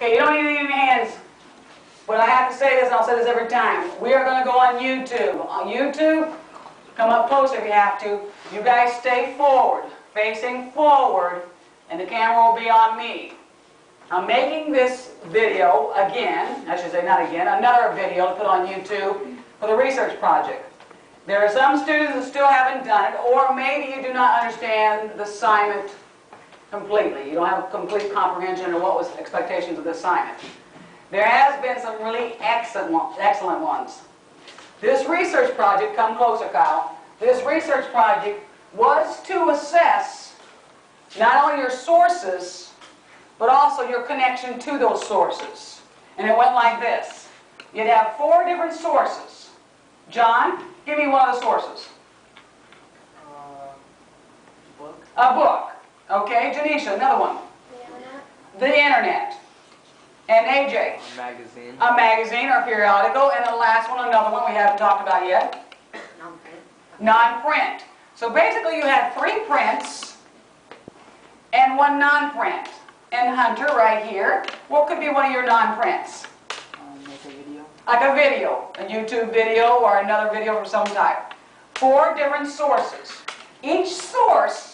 Okay, you don't need any hands. But I have to say this, and I'll say this every time. We are going to go on YouTube. On YouTube, come up closer if you have to. You guys stay forward, facing forward, and the camera will be on me. I'm making this video again, I should say not again, another video to put on YouTube for the research project. There are some students that still haven't done it, or maybe you do not understand the assignment completely. You don't have a complete comprehension of what was expectations of the assignment. There has been some really excellent ones. This research project, come closer Kyle, this research project was to assess not only your sources, but also your connection to those sources. And it went like this. You'd have 4 different sources. John, give me one of the sources. Book. A book. Okay, Janisha, another one. The internet. The internet. And AJ? A magazine. A magazine or periodical. And the last one, another one we haven't talked about yet. Non-print. Non-print. So basically you had 3 prints and 1 non-print. And Hunter, right here, what could be one of your non-prints? Make a video. Like a video, a YouTube video or another video of some type. 4 different sources. Each source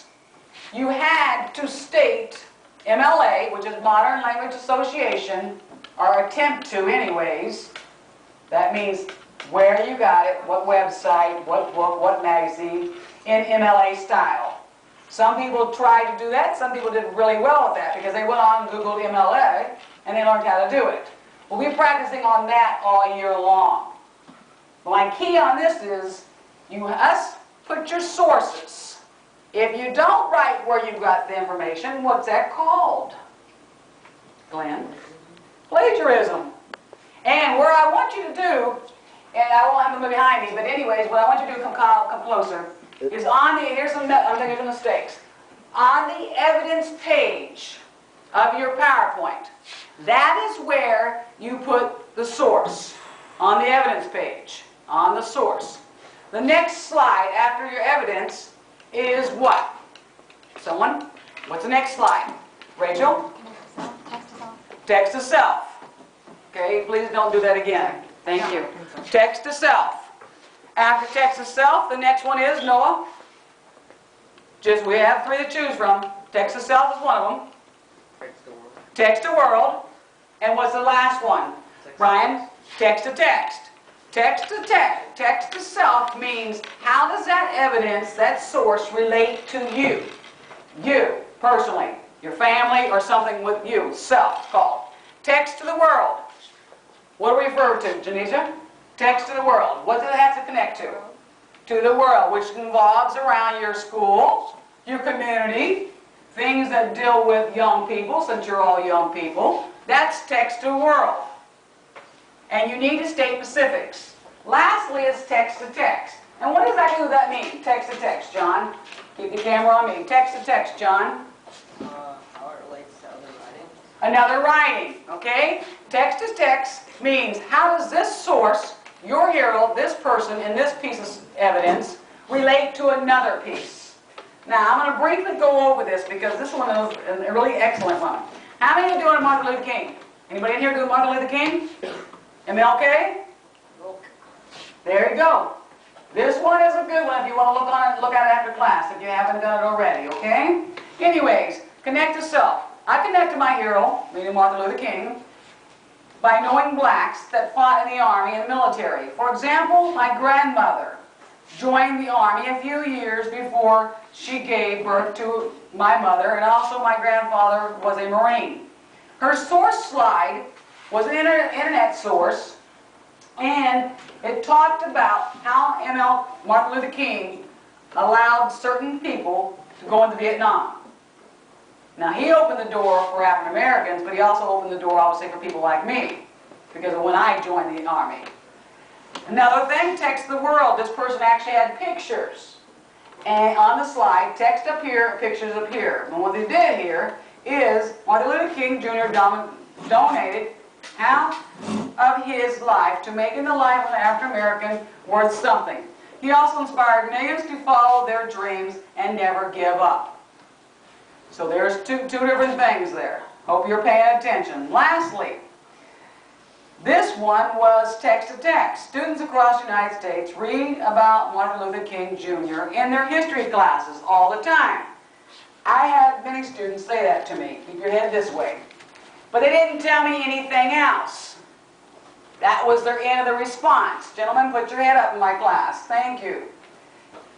you had to state MLA, which is Modern Language Association, or attempt to anyways. That means where you got it, what website, what book, what magazine, in MLA style. Some people tried to do that, some people did really well with that because they went on and Googled MLA and they learned how to do it. We'll be practicing on that all year long. My key on this is you must put your sources. If you don't write where you got the information, what's that called? Glenn? Plagiarism. And where I want you to do, and I won't have them behind me, but anyways, what I want you to do, come closer, is on the, here's some mistakes. On the evidence page of your PowerPoint, that is where you put the source. On the evidence page, on the source. The next slide after your evidence is what? Someone? What's the next slide? Rachel? Text to self. Text to self. Okay, please don't do that again. Thank you. Text to self. After text to self, the next one is, Noah? We have 3 to choose from. Text to self is one of them. Text the world. Text to world. And what's the last one? Text. Brian? Text to text. Text to text. Text to self means how does that evidence, that source, relate to you? You, personally. Your family or something with you. Self, called. Text to the world. What do we refer to, Janisha? Text to the world. What does it have to connect to? To the world, which involves around your school, your community, things that deal with young people, since you're all young people. That's text to the world. And you need to state specifics. Lastly is text to text. And what exactly does that mean, text to text, John? Keep the camera on me. Text to text, John. How it relates to other writing. Another writing, okay? Text to text means how does this source, your hero, this person in this piece of evidence, relate to another piece? Now, I'm going to briefly go over this because this one is a really excellent one. How many are doing Martin Luther King? Anybody in here doing Martin Luther King? MLK? There you go. This one is a good one if you want to look at it after class, if you haven't done it already, okay? Anyways, connect to self. I connect to my hero, meaning Martin Luther King, by knowing blacks that fought in the army and military. For example, my grandmother joined the army a few years before she gave birth to my mother, and also my grandfather was a Marine. Her source slide was an internet source, and it talked about how Martin Luther King allowed certain people to go into Vietnam. Now, he opened the door for African Americans, but he also opened the door, obviously, for people like me, because of when I joined the Army. Another thing, text the world. This person actually had pictures. And on the slide, text up here, pictures up here. And what they did here is Martin Luther King Jr. donated half of his life to making the life of an African American worth something. He also inspired millions to follow their dreams and never give up. So there's two different things there. Hope you're paying attention. Lastly, this one was text-to-text. Students across the United States read about Martin Luther King Jr. in their history classes all the time. I had many students say that to me. Keep your head this way. But they didn't tell me anything else. That was their end of the response. Gentlemen, put your head up in my class. Thank you.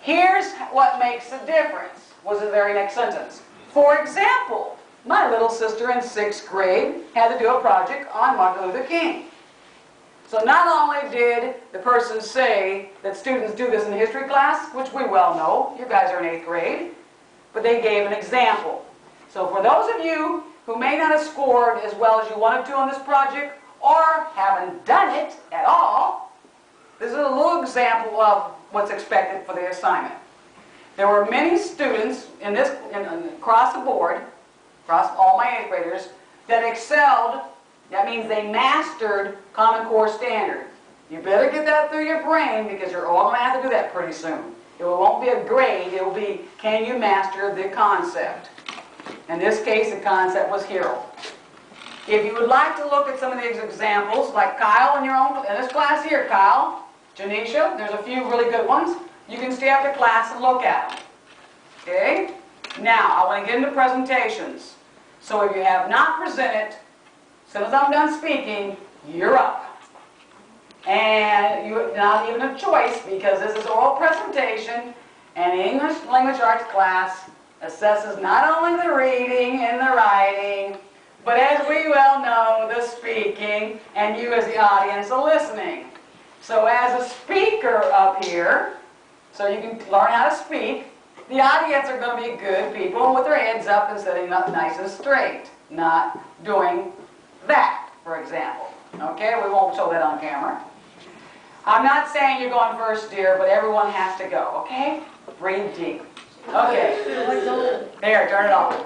Here's what makes the difference, was the very next sentence. For example, my little sister in 6th grade had to do a project on Martin Luther King. So not only did the person say that students do this in history class, which we well know, you guys are in 8th grade, but they gave an example. So for those of you who may not have scored as well as you wanted to on this project, or haven't done it at all, this is a little example of what's expected for the assignment. There were many students across the board, across all my 8th graders, that excelled. That means they mastered Common Core Standard. You better get that through your brain because you're all going to have to do that pretty soon. It won't be a grade, it will be, can you master the concept? In this case, the concept was hero. If you would like to look at some of these examples, like Kyle in this class here, Kyle, Janisha, there's a few really good ones. You can stay after class and look at them. Okay? Now, I want to get into presentations. So if you have not presented, as soon as I'm done speaking, you're up. And you're not even a choice because this is oral presentation, and English Language Arts class assesses not only the reading and the writing, but as we well know, the speaking, and you as the audience are listening. So as a speaker up here, so you can learn how to speak, the audience are going to be good people with their heads up and sitting up nice and straight, not doing that, for example. Okay, we won't show that on camera. I'm not saying you're going first, dear, but everyone has to go, okay? Breathe deep. Okay. There, turn it off.